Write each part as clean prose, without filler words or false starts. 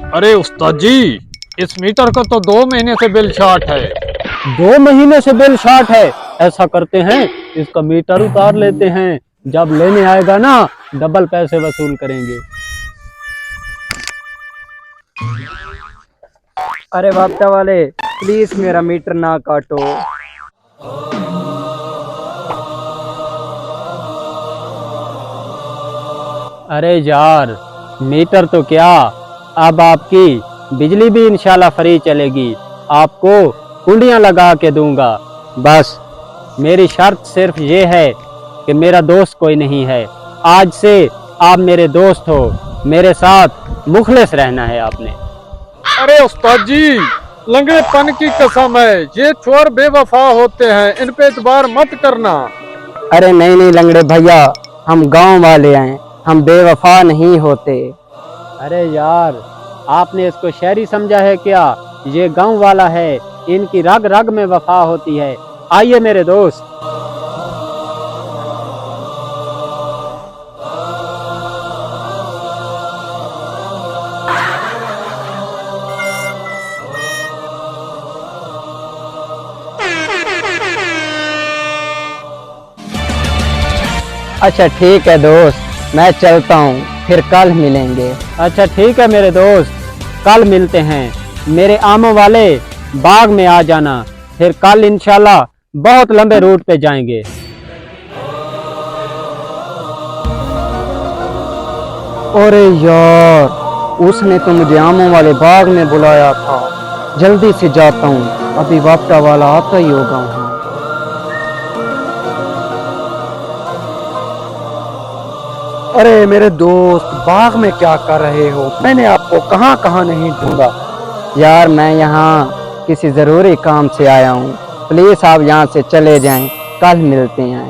अरे उस्ताद जी, इस मीटर का तो 2 महीने से बिल शॉर्ट है। 2 महीने से बिल शॉर्ट है। ऐसा करते हैं, इसका मीटर उतार लेते हैं। जब लेने आएगा ना, डबल पैसे वसूल करेंगे। अरे बाप्ता वाले, प्लीज मेरा मीटर ना काटो। अरे यार, मीटर तो क्या, अब आपकी बिजली भी इंशाल्लाह फ्री चलेगी। आपको कुंडियां लगा के दूंगा। बस मेरी शर्त सिर्फ ये है कि मेरा दोस्त कोई नहीं है। आज से आप मेरे दोस्त हो। मेरे साथ मुखलिस रहना है आपने। अरे उस्ताद जी, लंगड़ेपन की कसम है, ये चोर बेवफा होते हैं, इन पे एतबार मत करना। अरे नहीं नहीं लंगड़े भैया, हम गांव वाले हैं, हम बेवफा नहीं होते। अरे यार, आपने इसको शहरी समझा है क्या? ये गांव वाला है, इनकी रग रग में वफा होती है। आइए मेरे दोस्त। अच्छा ठीक है दोस्त, मैं चलता हूँ, फिर कल मिलेंगे। अच्छा ठीक है मेरे दोस्त, कल मिलते हैं। मेरे आमों वाले बाग में आ जाना, फिर कल इंशाल्लाह बहुत लंबे रूट पे जाएंगे। अरे यार, उसने तो मुझे आमों वाले बाग में बुलाया था। जल्दी से जाता हूँ, अभी बाप्टा वाला आता ही होगा वहाँ। अरे मेरे दोस्त, बाग में क्या कर रहे हो? मैंने आपको कहाँ कहाँ नहीं ढूंढा। यार मैं यहाँ किसी ज़रूरी काम से आया हूँ, प्लीज़ आप यहाँ से चले जाएं, कल मिलते हैं।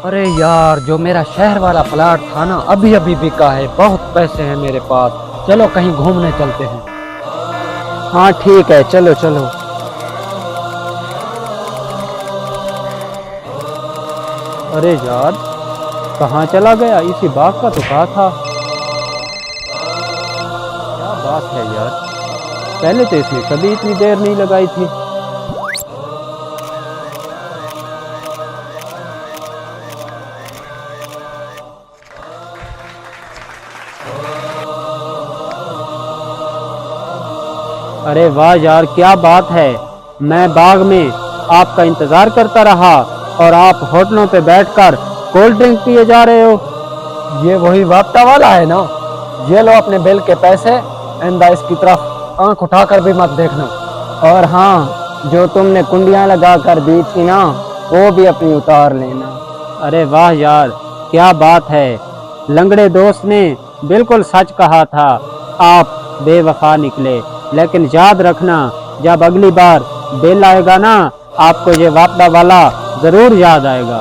अरे यार, जो मेरा शहर वाला प्लाट था ना, अभी अभी बिका है, बहुत पैसे हैं मेरे पास। चलो कहीं घूमने चलते हैं। हाँ ठीक है, चलो चलो। अरे यार, कहाँ चला गया? इसी बाग का तो कहा था। क्या बात है यार, पहले तो इसने कभी इतनी देर नहीं लगाई थी। अरे वाह यार, क्या बात है। मैं बाग में आपका इंतजार करता रहा और आप होटलों पे बैठकर कोल्ड ड्रिंक पिए जा रहे हो। ये वही बाप्टा वाला है ना? ये लो अपने बिल के पैसे, आइंदा इसकी तरफ आंख उठाकर भी मत देखना। और हाँ, जो तुमने कुंडियां लगा कर दी थी ना, वो भी अपनी उतार लेना। अरे वाह यार, क्या बात है। लंगड़े दोस्त ने बिल्कुल सच कहा था, आप बेवफा निकले। लेकिन याद रखना, जब अगली बार बिल आएगा ना, आपको ये वापडा वाला जरूर याद आएगा।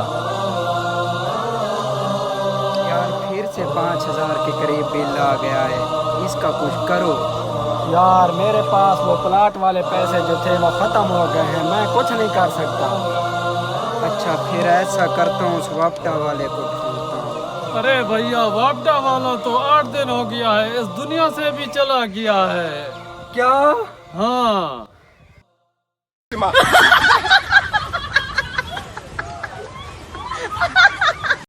यार फिर से 5,000 के करीब बिल आ गया है, इसका कुछ करो। यार मेरे पास वो प्लाट वाले पैसे जो थे वो खत्म हो गए हैं, मैं कुछ नहीं कर सकता। अच्छा फिर ऐसा करता हूँ, उस वापटा वाले को ढूंढता हूँ। अरे भैया, वापडा वाला तो 8 दिन हो गया है, इस दुनिया से भी चला गया है। क्या? हाँ।